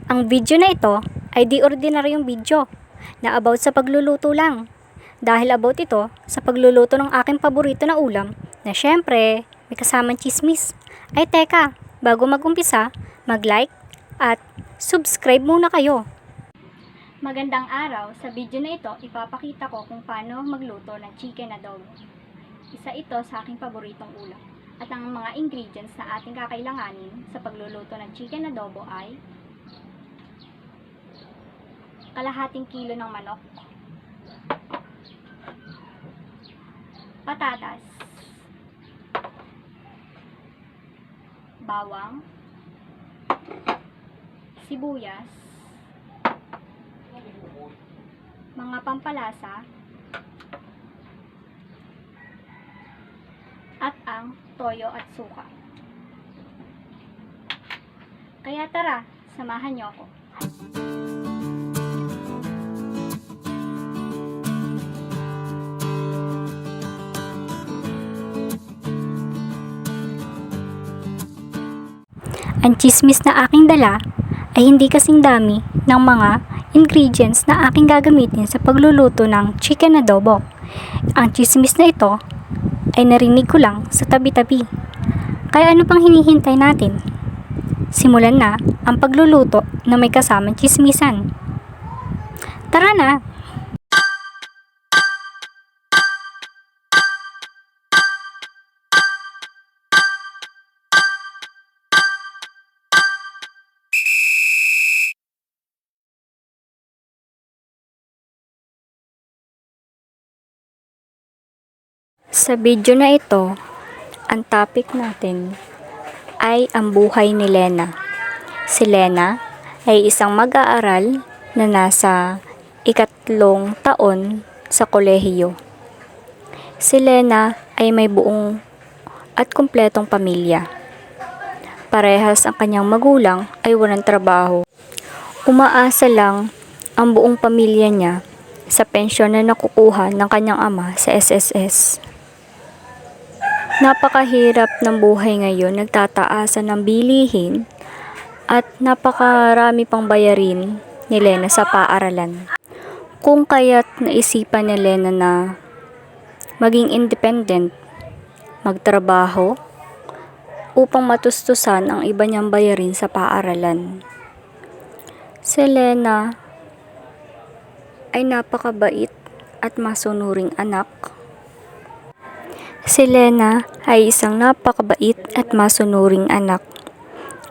Ang video na ito ay di ordinaryong video na about sa pagluluto lang. Dahil about ito sa pagluluto ng aking paborito na ulam na syempre may kasamang chismis. Ay teka, bago mag-umpisa, mag-like at subscribe muna kayo. Magandang araw, sa video na ito ipapakita ko kung paano magluto ng chicken adobo. Isa ito sa aking paboritong ulam. At ang mga ingredients na ating kakailanganin sa pagluluto ng chicken adobo ay kalahating kilo ng manok, patatas, bawang, sibuyas, mga pampalasa, at ang toyo at suka. Kaya tara, samahan niyo ako. Ang chismis na aking dala ay hindi kasing dami ng mga ingredients na aking gagamitin sa pagluluto ng chicken adobo. Ang chismis na ito ay narinig ko lang sa tabi-tabi. Kaya ano pang hinihintay natin? Simulan na ang pagluluto na may kasamang chismisan. Tara na! Sa video na ito, ang topic natin ay ang buhay ni Lena. Si Lena ay isang mag-aaral na nasa ikatlong taon sa kolehiyo. Si Lena ay may buong at kumpletong pamilya. Parehas ang kanyang magulang ay walang trabaho. Umaasa lang ang buong pamilya niya sa pensyon na nakukuha ng kanyang ama sa SSS. Napakahirap ng buhay ngayon, nagtataasan ng bilihin at napakarami pang bayarin ni Lena sa paaralan. Kung kaya't naisipan ni Lena na maging independent, magtrabaho upang matustusan ang iba niyang bayarin sa paaralan. Si Lena ay napakabait at masunuring anak. Si Lena ay isang napakabait at masunuring anak,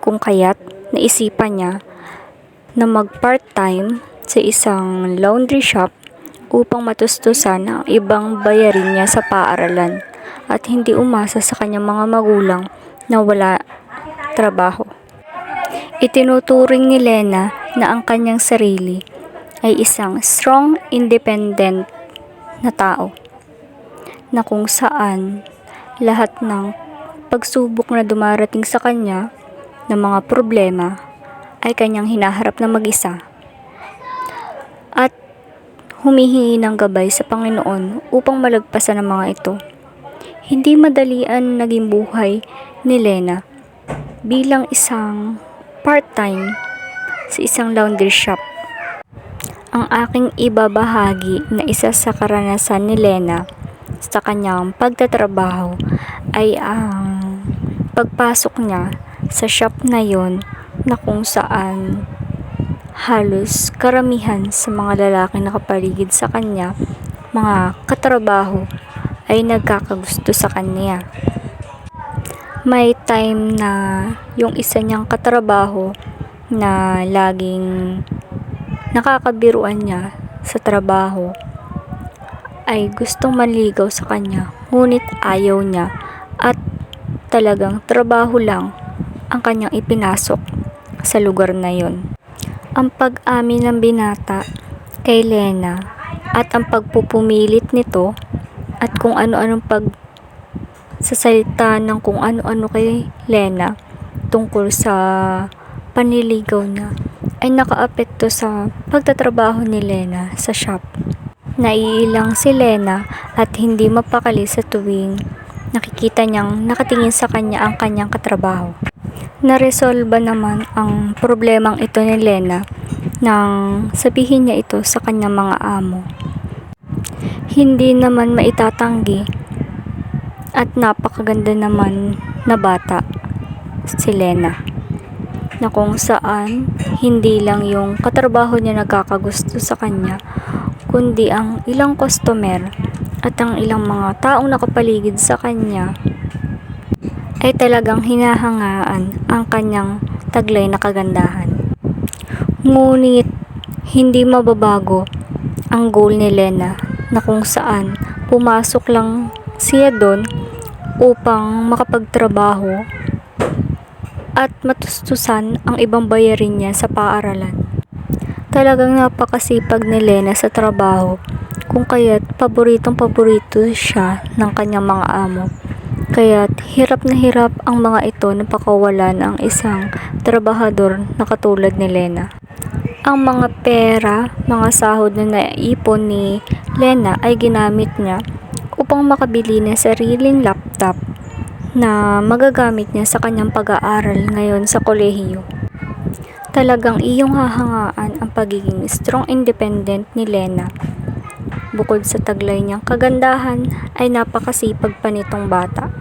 kung kaya't naisipan niya na mag-part-time sa isang laundry shop upang matustusan ang ibang bayarin niya sa paaralan at hindi umasa sa kanyang mga magulang na wala trabaho. Itinuturing ni Lena na ang kanyang sarili ay isang strong, independent na tao, na kung saan lahat ng pagsubok na dumarating sa kanya ng mga problema ay kanyang hinaharap na mag-isa at humihingi ng gabay sa Panginoon upang malagpasan ang mga ito. Hindi madali ang naging buhay ni Lena bilang isang part-time sa isang laundry shop. Ang aking ibabahagi na isa sa karanasan ni Lena sa kanyang pagtatrabaho ay ang pagpasok niya sa shop na yon, na kung saan halos karamihan sa mga lalaki na kapaligid sa kanya, mga katrabaho, ay nagkakagusto sa kanya. May time na yung isa niyang katrabaho na laging nakakabiruan niya sa trabaho ay gustong manligaw sa kanya, ngunit ayaw niya at talagang trabaho lang ang kanyang ipinasok sa lugar na yon. Ang pag-amin ng binata kay Lena at ang pagpupumilit nito at kung ano-anong pagsasalita ng kung ano-ano kay Lena tungkol sa panliligaw niya ay nakaapekto sa pagtatrabaho ni Lena sa shop. Naiilang si Lena at hindi mapakali sa tuwing nakikita niyang nakatingin sa kanya ang kanyang katrabaho. Naresolba naman ang problemang ito ni Lena nang sabihin niya ito sa kanyang mga amo. Hindi naman maitatanggi at napakaganda naman na bata si Lena, na kung saan hindi lang yung katrabaho niya nagkakagusto sa kanya, kundi ang ilang customer at ang ilang mga taong nakapaligid sa kanya ay talagang hinahangaan ang kanyang taglay na kagandahan. Ngunit hindi mababago ang goal ni Lena, na kung saan pumasok lang siya doon upang makapagtrabaho at matustusan ang ibang bayarin niya sa paaralan. Talagang napakasipag ni Lena sa trabaho, kung kaya't paboritong-paborito siya ng kanyang mga amo. Kaya't hirap na hirap ang mga ito na pakawalan ang isang trabahador na katulad ni Lena. Ang mga pera, mga sahod na naipon ni Lena ay ginamit niya upang makabili ng sariling laptop na magagamit niya sa kanyang pag-aaral ngayon sa kolehiyo. Talagang iyong hahangaan ang pagiging strong independent ni Lena. Bukod sa taglay niyang kagandahan, ay napakasipag pa nitong bata.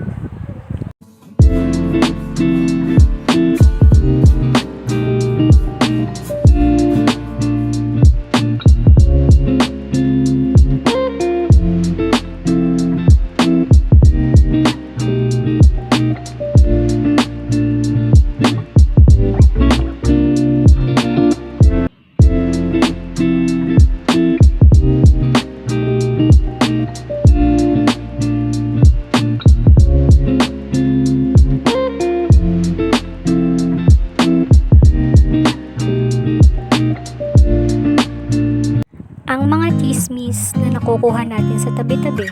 Ang mga chismis na nakukuha natin sa tabi-tabi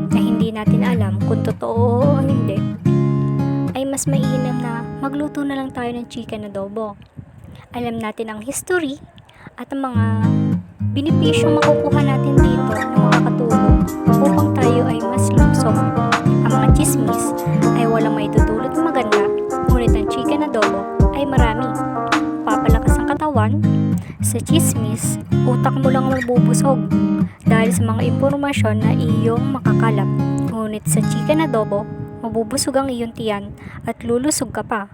na hindi natin alam kung totoo o hindi, ay mas mainam na magluto na lang tayo ng chicken adobo. Alam natin ang history at ang mga benepisyong makukuha natin dito na makakatulong upang tayo ay mas lusog. Ang mga chismis ay walang maidudulot na maganda, ngunit ang chicken adobo ay marami. Papalakas ang katawan. Sa chismis, utak mo lang mabubusog dahil sa mga impormasyon na iyong makakalap. Ngunit sa chicken adobo, mabubusog ang iyong tiyan at lulusog ka pa.